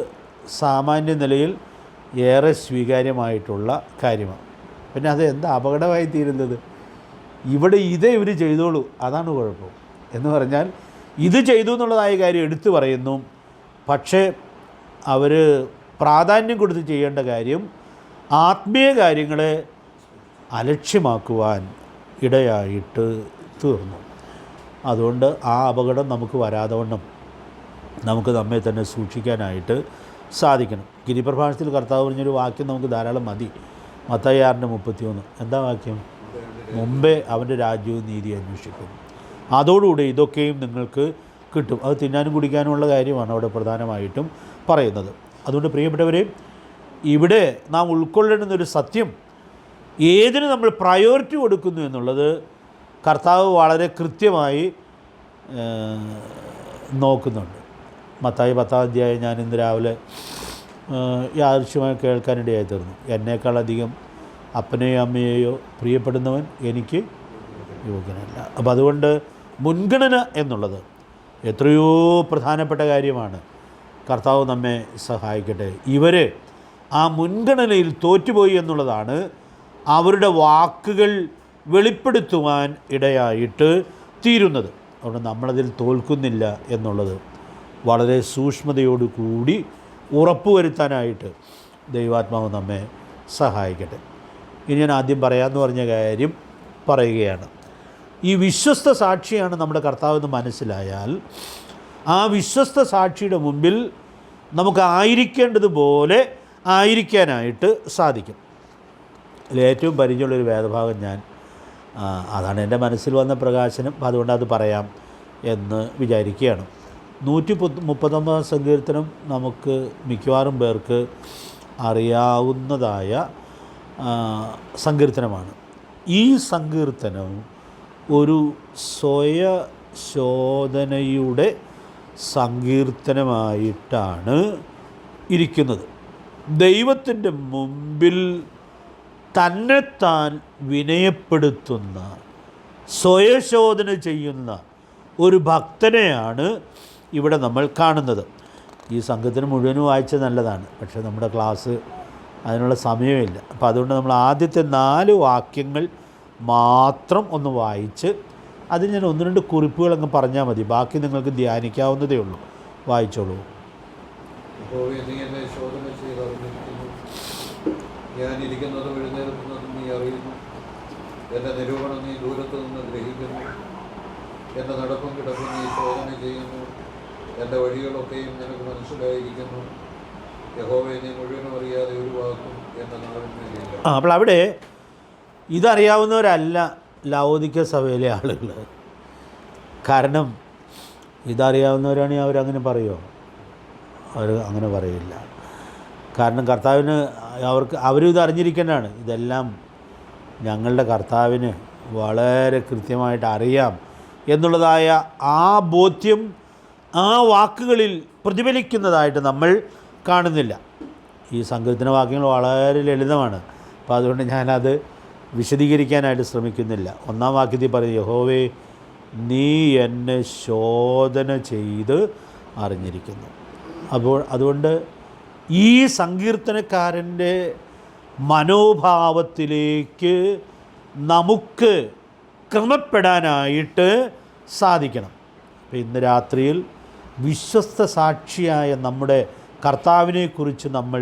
സാമാന്യ നിലയിൽ ഏറെ സ്വീകാര്യമായിട്ടുള്ള കാര്യമാണ്. പിന്നെ അത് എന്താ അപകടമായി തീരുന്നത്? ഇവിടെ ഇവർ ചെയ്തോളൂ, അതാണ് കുഴപ്പം. എന്ന് പറഞ്ഞാൽ ഇത് ചെയ്തു എന്നുള്ളതായ കാര്യം എടുത്തു പറയുന്നു. പക്ഷേ അവർ പ്രാധാന്യം കൊടുത്ത് ചെയ്യേണ്ട കാര്യം ആത്മീയ കാര്യങ്ങളെ അലക്ഷ്യമാക്കുവാൻ ഇടയായിട്ട് തീർന്നു. അതുകൊണ്ട് ആ അപകടം നമുക്ക് വരാതെ വണ്ണം നമുക്ക് നമ്മെ തന്നെ സൂക്ഷിക്കാനായിട്ട് സാധിക്കണം. ഗിരിപ്രഭാഷണത്തിൽ കർത്താവ് പറഞ്ഞൊരു വാക്യം നമുക്ക് ധാരാളം മതി. മത്തായി 6:31. എന്താ വാക്യം? മുമ്പേ അവൻ്റെ രാജ്യവും നീതി അന്വേഷിക്കുന്നു, അതോടുകൂടി ഇതൊക്കെയും നിങ്ങൾക്ക് കിട്ടും. അത് തിന്നാനും കുടിക്കാനുമുള്ള കാര്യമാണ് അവിടെ പ്രധാനമായിട്ടും പറയുന്നത്. അതുകൊണ്ട് പ്രിയപ്പെട്ടവരെ, ഇവിടെ നാം ഉൾക്കൊള്ളേണ്ടുന്നൊരു സത്യം, ഏതിന് നമ്മൾ പ്രയോറിറ്റി കൊടുക്കുന്നു എന്നുള്ളത് കർത്താവ് വളരെ കൃത്യമായി നോക്കുന്നുണ്ട്. മത്തായി 10-ാം അധ്യായം ഞാൻ ഇന്ന് രാവിലെ യാദൃശ്യമായി കേൾക്കാനിടയായി തീർന്നു. എന്നേക്കാളധികം അപ്പനെയോ അമ്മയെയോ പ്രിയപ്പെടുന്നവൻ എനിക്ക് യോഗ്യനല്ല. അപ്പോൾ അതുകൊണ്ട് മുൻഗണന എന്നുള്ളത് എത്രയോ പ്രധാനപ്പെട്ട കാര്യമാണ്. കർത്താവ് നമ്മെ സഹായിക്കട്ടെ. ഇവർ ആ മുൻഗണനയിൽ തോറ്റുപോയി എന്നുള്ളതാണ് അവരുടെ വാക്കുകൾ വെളിപ്പെടുത്തുവാൻ ഇടയായിട്ട് തീരുന്നത്. അതുകൊണ്ട് നമ്മളതിൽ തോൽക്കുന്നില്ല എന്നുള്ളത് വളരെ സൂക്ഷ്മതയോടുകൂടി ഉറപ്പുവരുത്താനായിട്ട് ദൈവാത്മാവ് നമ്മെ സഹായിക്കട്ടെ. ഇനി ഞാൻ ആദ്യം പറയാമെന്ന് പറഞ്ഞ കാര്യം പറയുകയാണ്. ഈ വിശ്വസ്ത സാക്ഷിയാണ് നമ്മുടെ കർത്താവെന്ന് മനസ്സിലായാൽ ആ വിശ്വസ്ത സാക്ഷിയുടെ മുമ്പിൽ നമുക്ക് ആയിരിക്കേണ്ടതുപോലെ ആയിരിക്കാനായിട്ട് സാധിക്കും. അതിലേറ്റവും പരിചയമുള്ളൊരു വേദഭാഗം അതാണ് എൻ്റെ മനസ്സിൽ വന്ന പ്രകാശനം. അതുകൊണ്ട് അത് പറയാം എന്ന് വിചാരിക്കുകയാണ്. 139 സങ്കീർത്തനം നമുക്ക് മിക്കവാറും പേർക്ക് അറിയാവുന്നതായ സങ്കീർത്തനമാണ്. ഈ സങ്കീർത്തനം ഒരു സ്വയശോധനയുടെ സങ്കീർത്തനമായിട്ടാണ് ഇരിക്കുന്നത്. ദൈവത്തിൻ്റെ മുമ്പിൽ തന്നെത്താൻ വിനയപ്പെടുത്തുന്ന, സ്വയശോധന ചെയ്യുന്ന ഒരു ഭക്തനെയാണ് ഇവിടെ നമ്മൾ കാണുന്നത്. ഈ സംഘത്തിന് മുഴുവനും വായിച്ചത് നല്ലതാണ്, പക്ഷേ നമ്മുടെ ക്ലാസ് അതിനുള്ള സമയമില്ല. അപ്പോൾ അതുകൊണ്ട് നമ്മൾ ആദ്യത്തെ 4 വാക്യങ്ങൾ മാത്രം ഒന്ന് വായിച്ച് അതിന് ഞാൻ 1-2 കുറിപ്പുകളങ്ങ് പറഞ്ഞാൽ മതി. ബാക്കി നിങ്ങൾക്ക് ധ്യാനിക്കാവുന്നതേ ഉള്ളൂ. വായിച്ചോളൂ. നീ എന്നെ ശോധന ചെയ്ത് അറിഞ്ഞിരിക്കുന്നു, ഞാനിരിക്കുന്നതും എഴുന്നേൽക്കുന്നതും നീ അറിയുന്നു. എൻ്റെ നിരൂപണം നീ ദൂരത്തു നിന്ന് ഗ്രഹിക്കുന്നു. എൻ്റെ നടപ്പും കിടപ്പും നീ ശോധന ചെയ്യുന്നു. എൻ്റെ വഴികളൊക്കെയും നിനക്ക് മനസ്സിലായിരിക്കുന്നു. യഹോവയെ നീ മുഴുവനും അറിയാതെ ഒരു വാക്കും എൻ്റെ നാവിന്മേലില്ല. അപ്പോൾ അവിടെ ഇതറിയാവുന്നവരല്ല ലൗദിക്യ സഭയിലെ ആളുകൾ. കാരണം ഇതറിയാവുന്നവരാണെങ്കിൽ അവരങ്ങനെ പറയുമോ? അവർ അങ്ങനെ പറയില്ല. കാരണം കർത്താവിന് അവരും ഇത് അറിഞ്ഞിരിക്കേണ്ടതാണ്. ഇതെല്ലാം ഞങ്ങളുടെ കർത്താവിന് വളരെ കൃത്യമായിട്ട് അറിയാം എന്നുള്ളതായ ആ ബോധ്യം ആ വാക്കുകളിൽ പ്രതിഫലിക്കുന്നതായിട്ട് നമ്മൾ കാണുന്നില്ല. ഈ സങ്കീർത്തന വാക്യങ്ങൾ വളരെ ലളിതമാണ്. അപ്പോൾ അതുകൊണ്ട് ഞാനത് വിശദീകരിക്കാനായിട്ട് ശ്രമിക്കുന്നില്ല. 1-ാം വാക്യത്തിൽ പറയും, യഹോവേ നീ എന്നെ ശോധന ചെയ്ത് അറിഞ്ഞിരിക്കുന്നു. അപ്പോൾ അതുകൊണ്ട് ഈ സങ്കീർത്തനക്കാരൻ്റെ മനോഭാവത്തിലേക്ക് നമുക്ക് ക്രമപ്പെടാനായിട്ട് സാധിക്കണം. അപ്പോൾ ഇന്ന് രാത്രിയിൽ വിശ്വസ്ത സാക്ഷിയായ നമ്മുടെ കർത്താവിനെക്കുറിച്ച് നമ്മൾ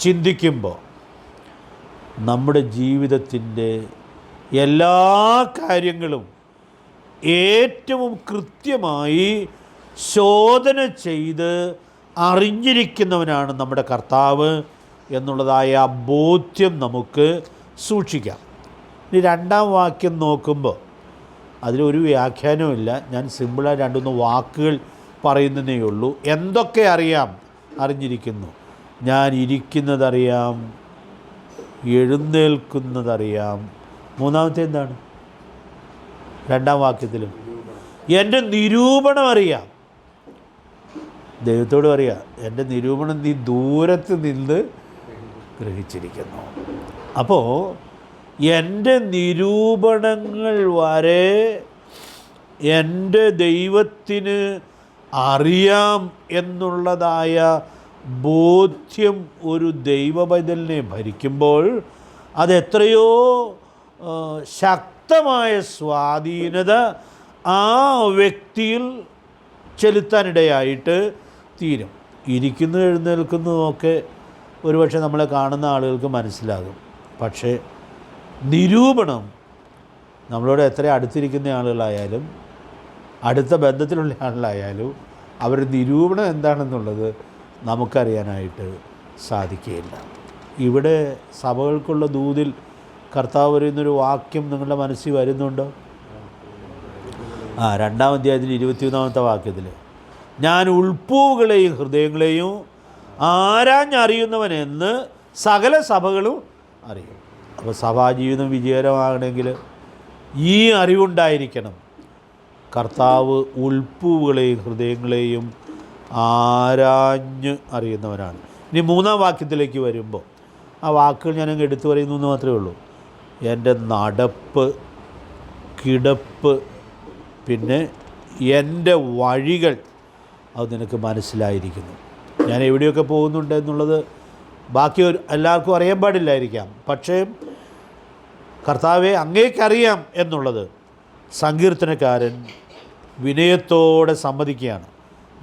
ചിന്തിക്കുമ്പോൾ നമ്മുടെ ജീവിതത്തിൻ്റെ എല്ലാ കാര്യങ്ങളും ഏറ്റവും കൃത്യമായി ശോധന ചെയ്ത് അറിഞ്ഞിരിക്കുന്നവനാണ് നമ്മുടെ കർത്താവ് എന്നുള്ളതായ ആ ബോധ്യം നമുക്ക് സൂക്ഷിക്കാം. ഇനി 2-ാം വാക്യം നോക്കുമ്പോൾ അതിലൊരു വ്യാഖ്യാനവുമില്ല. ഞാൻ സിമ്പിളായി 2-3 വാക്കുകൾ പറയുന്നതേ ഉള്ളൂ. എന്തൊക്കെ അറിഞ്ഞിരിക്കുന്നു. ഞാൻ ഇരിക്കുന്നതറിയാം, എഴുന്നേൽക്കുന്നതറിയാം. 3-ാമത്തെ എന്താണ്? 2-ാം വാക്യത്തിലും എൻ്റെ നിരൂപണം അറിയാം. ദൈവത്തോട് പറയാം, എൻ്റെ നിരൂപണം നീ ദൂരത്ത് നിന്ന് ഗ്രഹിച്ചിരിക്കുന്നു. അപ്പോൾ എൻ്റെ നിരൂപണങ്ങൾ വരെ എൻ്റെ ദൈവത്തിന് അറിയാം എന്നുള്ളതായ ബോധ്യം ഒരു ദൈവപൈതലിനെ ഭരിക്കുമ്പോൾ അതെത്രയോ ശക്തമായ സ്വാധീനത ആ വ്യക്തിയിൽ ചെലുത്താനിടയായിട്ട് തീരും. ഇരിക്കുന്നു എഴുന്നേൽക്കുന്നതുമൊക്കെ ഒരുപക്ഷെ നമ്മളെ കാണുന്ന ആളുകൾക്ക് മനസ്സിലാകും. പക്ഷേ നിരൂപണം നമ്മളോട് എത്ര അടുത്തിരിക്കുന്ന ആളുകളായാലും അടുത്ത ബന്ധത്തിലുള്ള ആളുകളായാലും അവരുടെ നിരൂപണം എന്താണെന്നുള്ളത് നമുക്കറിയാനായിട്ട് സാധിക്കുകയില്ല. ഇവിടെ സഭകൾക്കുള്ള ദൂതിൽ കർത്താവ് പറയുന്നൊരു വാക്യം നിങ്ങളുടെ മനസ്സിൽ വരുന്നുണ്ടോ? 2-ാം അധ്യായത്തിൽ 21-ാമത്തെ വാക്യത്തിൽ ഞാൻ ഉൾപ്പൂവുകളെയും ഹൃദയങ്ങളെയും ആരാഞ്ഞറിയുന്നവനെന്ന് സകല സഭകളും അറിയും. അപ്പോൾ സഭാജീവിതം വിജയകരമാകണമെങ്കിൽ ഈ അറിവുണ്ടായിരിക്കണം. കർത്താവ് ഉൾപ്പൂവുകളെയും ഹൃദയങ്ങളെയും ആരാഞ്ഞ് അറിയുന്നവനാണ്. ഇനി 3-ാം വാക്യത്തിലേക്ക് വരുമ്പോൾ ആ വാക്കുകൾ ഞാനങ്ങ് എടുത്തു പറയുന്നു എന്ന് മാത്രമേ ഉള്ളൂ. എൻ്റെ നടപ്പ്, കിടപ്പ്, പിന്നെ എൻ്റെ വഴികൾ അത് നിനക്ക് മനസ്സിലായിരിക്കുന്നു. ഞാൻ എവിടെയൊക്കെ പോകുന്നുണ്ട് എന്നുള്ളത് ബാക്കി എല്ലാവർക്കും അറിയാൻ പാടില്ലായിരിക്കാം. പക്ഷേ കർത്താവെ അങ്ങേക്കറിയാം എന്നുള്ളത് സങ്കീർത്തനക്കാരൻ വിനയത്തോടെ സമ്മതിക്കുകയാണ്.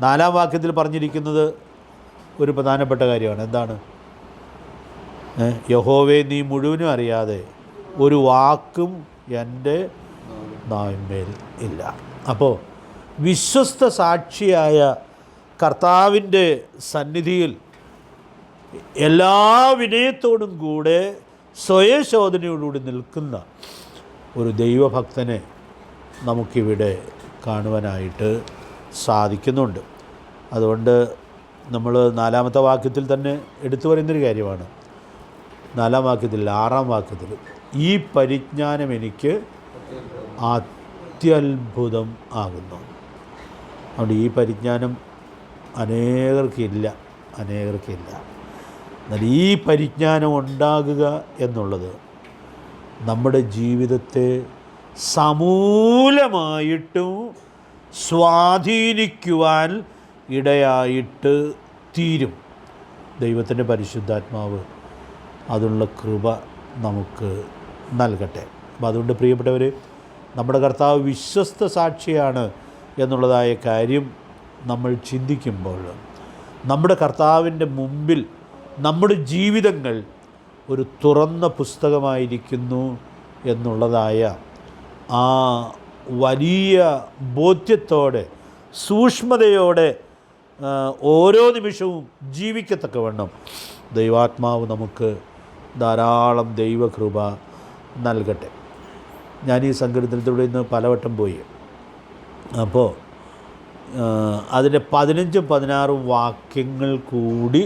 4-ാം വാക്യത്തിൽ പറഞ്ഞിരിക്കുന്നത് ഒരു പ്രധാനപ്പെട്ട കാര്യമാണ്. എന്താണ്? യഹോവേ നീ മുഴുവനും അറിയാതെ ഒരു വാക്കും എൻ്റെ നാവിന്മേൽ ഇല്ല. അപ്പോൾ വിശ്വസ്ത സാക്ഷിയായ കർത്താവിൻ്റെ സന്നിധിയിൽ എല്ലാ വിനയത്തോടും കൂടെ സ്വയശോധനയോടുകൂടി നിൽക്കുന്ന ഒരു ദൈവഭക്തനെ നമുക്കിവിടെ കാണുവാനായിട്ട് സാധിക്കുന്നുണ്ട്. അതുകൊണ്ട് നമ്മൾ 4-ാമത്തെ വാക്യത്തിൽ തന്നെ എടുത്തു പറയുന്നൊരു കാര്യമാണ്. 4-ാം വാക്യത്തിൽ 6-ാം വാക്യത്തിൽ ഈ പരിജ്ഞാനം എനിക്ക് അത്യത്ഭുതം ആകുന്നു. അതുകൊണ്ട് ഈ പരിജ്ഞാനം അനേകർക്കില്ല. എന്നാൽ ഈ പരിജ്ഞാനം ഉണ്ടാകുക എന്നുള്ളത് നമ്മുടെ ജീവിതത്തെ സമൂലമായിട്ടും സ്വാധീനിക്കുവാൻ ഇടയായിട്ട് തീരും. ദൈവത്തിൻ്റെ പരിശുദ്ധാത്മാവ് അതിനുള്ള കൃപ നമുക്ക് നൽകട്ടെ. അപ്പോൾ അതുകൊണ്ട് പ്രിയപ്പെട്ടവർ, നമ്മുടെ കർത്താവ് വിശ്വസ്ത സാക്ഷിയാണ് എന്നുള്ളതായ കാര്യം നമ്മൾ ചിന്തിക്കുമ്പോൾ നമ്മുടെ കർത്താവിൻ്റെ മുമ്പിൽ നമ്മുടെ ജീവിതങ്ങൾ ഒരു തുറന്ന പുസ്തകമായിരിക്കുന്നു എന്നുള്ളതായ ആ വലിയ ബോധ്യത്തോടെ സൂക്ഷ്മതയോടെ ഓരോ നിമിഷവും ജീവിക്കത്തക്കവണ്ണം ദൈവാത്മാവ് നമുക്ക് ധാരാളം ദൈവകൃപ നൽകട്ടെ. ഞാൻ ഈ സങ്കീർത്തനത്തിലൂടെ ഇന്ന് പലവട്ടം പോയി. അപ്പോൾ അതിൻ്റെ 15-16 വാക്യങ്ങൾ കൂടി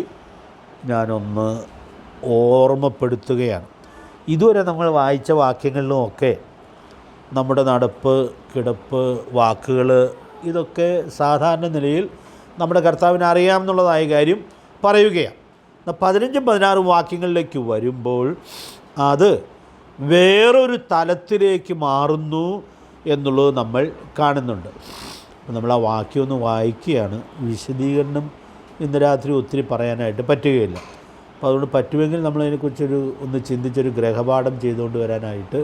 ഞാനൊന്ന് ഓർമ്മപ്പെടുത്തുകയാണ്. ഇതുവരെ നമ്മൾ വായിച്ച വാക്യങ്ങളിലുമൊക്കെ നമ്മുടെ നടപ്പ്, കിടപ്പ്, വാക്കുകൾ ഇതൊക്കെ സാധാരണ നിലയിൽ നമ്മുടെ കർത്താവിനെ അറിയാമെന്നുള്ളതായ കാര്യം പറയുകയാണ്. 15-16 വാക്യങ്ങളിലേക്ക് വരുമ്പോൾ അത് വേറൊരു തലത്തിലേക്ക് മാറുന്നു എന്നുള്ളത് നമ്മൾ കാണുന്നുണ്ട്. അപ്പോൾ നമ്മൾ ആ വാക്യം ഒന്ന് വായിക്കുകയാണ്. വിശദീകരണം ഇന്ന് രാത്രി ഒത്തിരി പറയാനായിട്ട് പറ്റുകയില്ല. അപ്പോൾ അതുകൊണ്ട് പറ്റുമെങ്കിൽ നമ്മളതിനെക്കുറിച്ചൊരു ഒന്ന് ചിന്തിച്ചൊരു ഗ്രഹപാഠം ചെയ്തുകൊണ്ട് വരാനായിട്ട്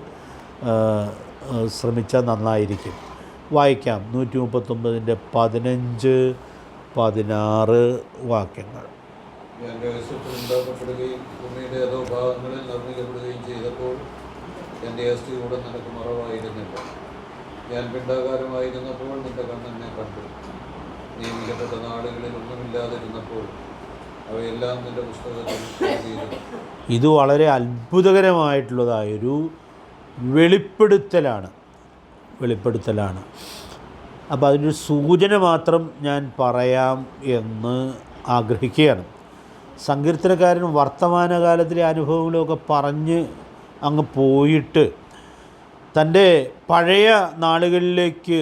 ശ്രമിച്ചാൽ നന്നായിരിക്കും. വായിക്കാം. 139-ൻ്റെ 15-16 വാക്യങ്ങൾ. ഞാൻ രഹസ്യത്തിൽ ഉണ്ടാക്കപ്പെടുകയും ഭൂമിയുടെ ഏതോ ഭാഗങ്ങളിൽ നിർമ്മിക്കപ്പെടുകയും ചെയ്തപ്പോൾ എൻ്റെ അസ്ഥി കൂടെ നിനക്ക് മറവായിരുന്നില്ല. ഞാൻ പിണ്ടാകാരമായിരുന്നപ്പോൾ നിൻ്റെ കണ്ണെന്നെ കണ്ടു. നിയമിക്കപ്പെട്ട നാടുകളിൽ ഒന്നുമില്ലാതിരുന്നപ്പോൾ അവയെല്ലാം നിൻ്റെ പുസ്തകത്തിൽ എഴുതിയിരുന്നു. ഇത് വളരെ അത്ഭുതകരമായിട്ടുള്ളതായൊരു വെളിപ്പെടുത്തലാണ്. അപ്പോൾ അതിനൊരു സൂചന മാത്രം ഞാൻ പറയാം എന്ന് ആഗ്രഹിക്കുകയാണ്. സങ്കീർത്തനക്കാരൻ വർത്തമാനകാലത്തിലെ അനുഭവങ്ങളൊക്കെ പറഞ്ഞ് അങ്ങ് പോയിട്ട് തൻ്റെ പഴയ നാളുകളിലേക്ക്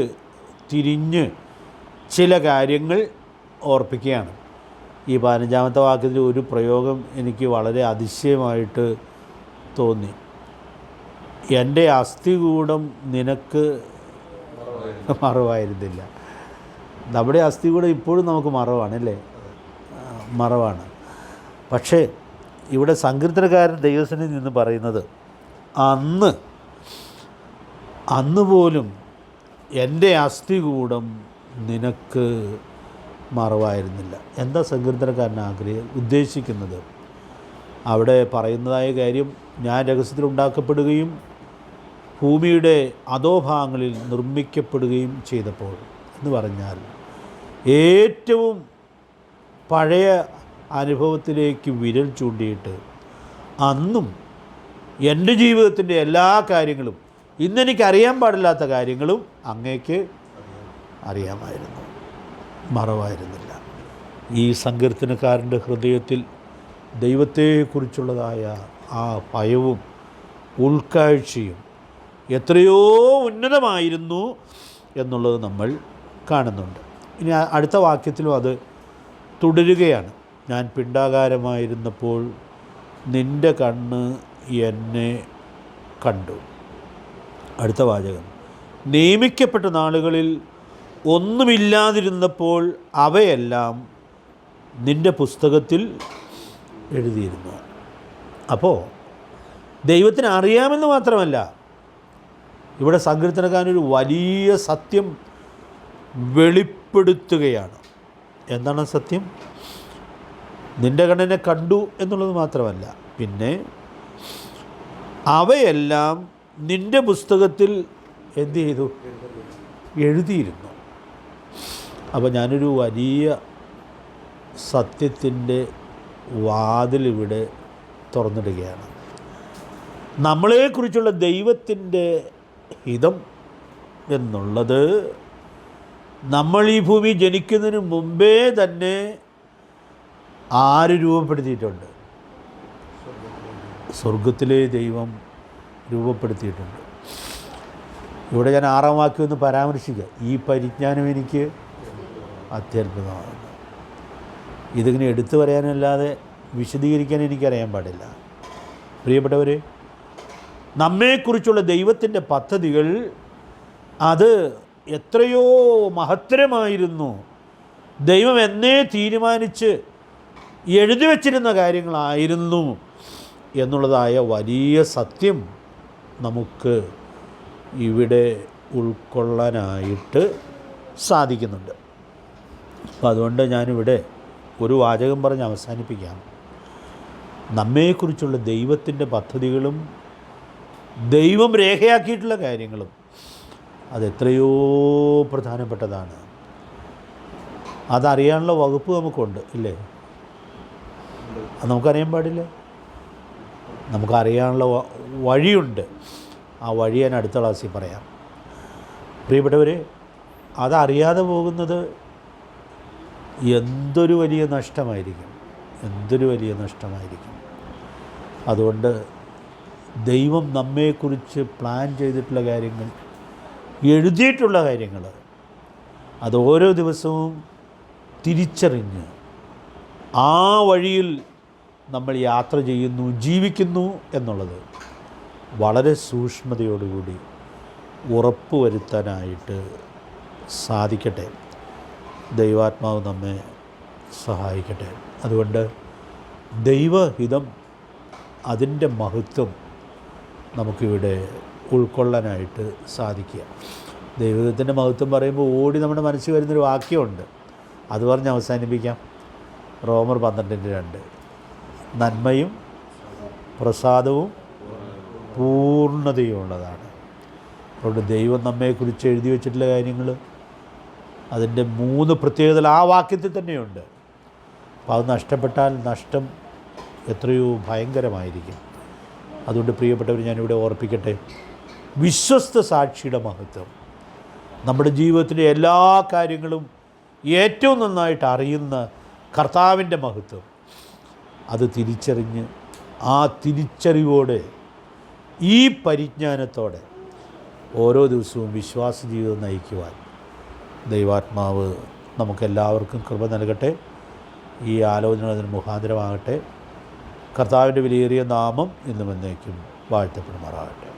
തിരിഞ്ഞ് ചില കാര്യങ്ങൾ ഓർപ്പിക്കുകയാണ്. ഈ 15-ാമത്തെ വാക്യത്തിൽ ഒരു പ്രയോഗം എനിക്ക് വളരെ അതിശയമായിട്ട് തോന്നി. എൻ്റെ അസ്ഥികൂടം നിനക്ക് മറവായിരുന്നില്ല. നമ്മുടെ അസ്ഥികൂടം ഇപ്പോഴും നമുക്ക് മറവാണല്ലേ, മറവാണ്. പക്ഷേ ഇവിടെ സങ്കീർത്തനക്കാരൻ ദൈവസന്നിധിയിൽ നിന്ന് പറയുന്നത് അന്ന് പോലും എൻ്റെ അസ്ഥികൂടം നിനക്ക് മറവായിരുന്നില്ല. എന്താ സങ്കീർത്തനക്കാരൻ ഉദ്ദേശിക്കുന്നത്? അവിടെ പറയുന്നതായ കാര്യം, ഞാൻ രഹസ്യത്തിൽ ഉണ്ടാക്കപ്പെടുകയും ഭൂമിയുടെ അധോഭാഗങ്ങളിൽ നിർമ്മിക്കപ്പെടുകയും ചെയ്തപ്പോൾ എന്ന് പറഞ്ഞാൽ ഏറ്റവും പഴയ അനുഭവത്തിലേക്ക് വിരൽ ചൂണ്ടിയിട്ട് അന്നും എൻ്റെ ജീവിതത്തിൻ്റെ എല്ലാ കാര്യങ്ങളും, ഇന്നെനിക്കറിയാൻ പാടില്ലാത്ത കാര്യങ്ങളും അങ്ങേക്ക് അറിയാമായിരുന്നു, മറവായിരുന്നില്ല. ഈ സങ്കീർത്തനക്കാരൻ്റെ ഹൃദയത്തിൽ ദൈവത്തെക്കുറിച്ചുള്ളതായ ആ ഭയവും ഉൾക്കാഴ്ചയും എത്രയോ ഉന്നതമായിരുന്നു എന്നുള്ളത് നമ്മൾ കാണുന്നുണ്ട്. ഇനി അടുത്ത വാക്യത്തിലും അത് തുടരുകയാണ്. ഞാൻ പിണ്ടാകാരമായിരുന്നപ്പോൾ നിൻ്റെ കണ്ണ് എന്നെ കണ്ടു. അടുത്ത വാചകം, നിയമിക്കപ്പെട്ട നാളുകളിൽ ഒന്നുമില്ലാതിരുന്നപ്പോൾ അവയെല്ലാം നിൻ്റെ പുസ്തകത്തിൽ എഴുതിയിരുന്നു. അപ്പോൾ ദൈവത്തിന് അറിയാമെന്ന് മാത്രമല്ല, ഇവിടെ സങ്കീർത്തനക്കാരനൊരു വലിയ സത്യം വെളിപ്പെടുത്തുകയാണ്. എന്താണ് സത്യം? നിൻ്റെ കണ്ണിനെ കണ്ടു എന്നുള്ളത് മാത്രമല്ല, പിന്നെ അവയെല്ലാം നിൻ്റെ പുസ്തകത്തിൽ എന്ത് ചെയ്തു? എഴുതിയിരുന്നു. അപ്പോൾ ഞാനൊരു വലിയ സത്യത്തിൻ്റെ വാതിലിവിടെ തുറന്നിടുകയാണ്. നമ്മളെക്കുറിച്ചുള്ള ദൈവത്തിൻ്റെ ഹിതം എന്നുള്ളത് നമ്മൾ ഈ ഭൂമി ജനിക്കുന്നതിന് മുമ്പേ തന്നെ ആര് രൂപപ്പെടുത്തിയിട്ടുണ്ട്? സ്വർഗത്തിലെ ദൈവം രൂപപ്പെടുത്തിയിട്ടുണ്ട്. ഇവിടെ ഞാൻ 6-ാം വാക്യം ഒന്ന് പരാമർശിക്കുക. ഈ പരിജ്ഞാനം എനിക്ക് അത്യത്ഭുതമാണ്. ഇതിങ്ങനെ എടുത്തു പറയാനല്ലാതെ വിശദീകരിക്കാൻ എനിക്കറിയാൻ പാടില്ല. പ്രിയപ്പെട്ടവർ, നമ്മെക്കുറിച്ചുള്ള ദൈവത്തിൻ്റെ പദ്ധതികൾ അത് എത്രയോ മഹത്തരമായിരുന്നു. ദൈവം എന്നേ തീരുമാനിച്ച് എഴുതി വച്ചിരുന്ന കാര്യങ്ങളായിരുന്നു എന്നുള്ളതായ വലിയ സത്യം നമുക്ക് ഇവിടെ ഉൾക്കൊള്ളാനായിട്ട് സാധിക്കുന്നുണ്ട്. അപ്പോൾ അതുകൊണ്ട് ഞാനിവിടെ ഒരു വാചകം പറഞ്ഞ് അവസാനിപ്പിക്കാം. നമ്മെക്കുറിച്ചുള്ള ദൈവത്തിൻ്റെ പദ്ധതികളും ദൈവം രേഖയാക്കിയിട്ടുള്ള കാര്യങ്ങളും അതെത്രയോ പ്രധാനപ്പെട്ടതാണ്. അതറിയാനുള്ള വകുപ്പ് നമുക്കുണ്ട്, ഇല്ലേ? അത് നമുക്കറിയാൻ പാടില്ല. നമുക്കറിയാനുള്ള വഴിയുണ്ട്. ആ വഴി ഞാൻ അടുത്ത ക്ലാസ്സിൽ പറയാം. പ്രിയപ്പെട്ടവർ, അതറിയാതെ പോകുന്നത് എന്തൊരു വലിയ നഷ്ടമായിരിക്കും, എന്തൊരു വലിയ നഷ്ടമായിരിക്കും. അതുകൊണ്ട് ദൈവം നമ്മെക്കുറിച്ച് പ്ലാൻ ചെയ്തിട്ടുള്ള കാര്യങ്ങൾ, എഴുതിയിട്ടുള്ള കാര്യങ്ങൾ അത് ഓരോ ദിവസവും തിരിച്ചറിഞ്ഞ് ആ വഴിയിൽ നമ്മൾ യാത്ര ചെയ്യുന്നു, ജീവിക്കുന്നു എന്നുള്ളത് വളരെ സൂക്ഷ്മതയോടുകൂടി ഉറപ്പ് വരുത്താനായിട്ട് സാധിക്കട്ടെ. ദൈവാത്മാവ് നമ്മെ സഹായിക്കട്ടെ. അതുകൊണ്ട് ദൈവഹിതം, അതിൻ്റെ മഹത്വം നമുക്കിവിടെ ഉൾക്കൊള്ളാനായിട്ട് സാധിക്കുക. ദൈവഹിതത്തിൻ്റെ മഹത്വം പറയുമ്പോൾ ഓടി നമ്മുടെ മനസ്സിൽ വരുന്നൊരു വാക്യമുണ്ട്, അത് പറഞ്ഞ് അവസാനിപ്പിക്കാം. റോമർ 12:2 നന്മയും പ്രസാദവും പൂർണ്ണതയും ഉള്ളതാണ്. അതുകൊണ്ട് ദൈവം നമ്മെക്കുറിച്ച് എഴുതി വച്ചിട്ടുള്ള കാര്യങ്ങൾ, അതിൻ്റെ 3 പ്രത്യേകതകൾ ആ വാക്യത്തിൽ തന്നെയുണ്ട്. അപ്പോൾ അത് നഷ്ടപ്പെട്ടാൽ നഷ്ടം എത്രയോ ഭയങ്കരമായിരിക്കും. അതുകൊണ്ട് പ്രിയപ്പെട്ടവർ, ഞാനിവിടെ ഓർപ്പിക്കട്ടെ, വിശ്വസ്ത സാക്ഷിയുടെ മഹത്വം, നമ്മുടെ ജീവിതത്തിലെ എല്ലാ കാര്യങ്ങളും ഏറ്റവും നന്നായിട്ട് അറിയുന്ന കർത്താവിൻ്റെ മഹത്വം, അത് തിരിച്ചറിഞ്ഞ് ആ തിരിച്ചറിവോടെ, ഈ പരിജ്ഞാനത്തോടെ ഓരോ ദിവസവും വിശ്വാസ ജീവിതം നയിക്കുവാൻ ദൈവാത്മാവ് നമുക്കെല്ലാവർക്കും കൃപ നൽകട്ടെ. ഈ ആലോചന അതിന് മുഖാന്തരമാകട്ടെ. കർത്താവിൻ്റെ വിലയേറിയ നാമം ഇന്നും എന്നേക്കും വാഴ്ത്തപ്പെടുമാറാകട്ടെ.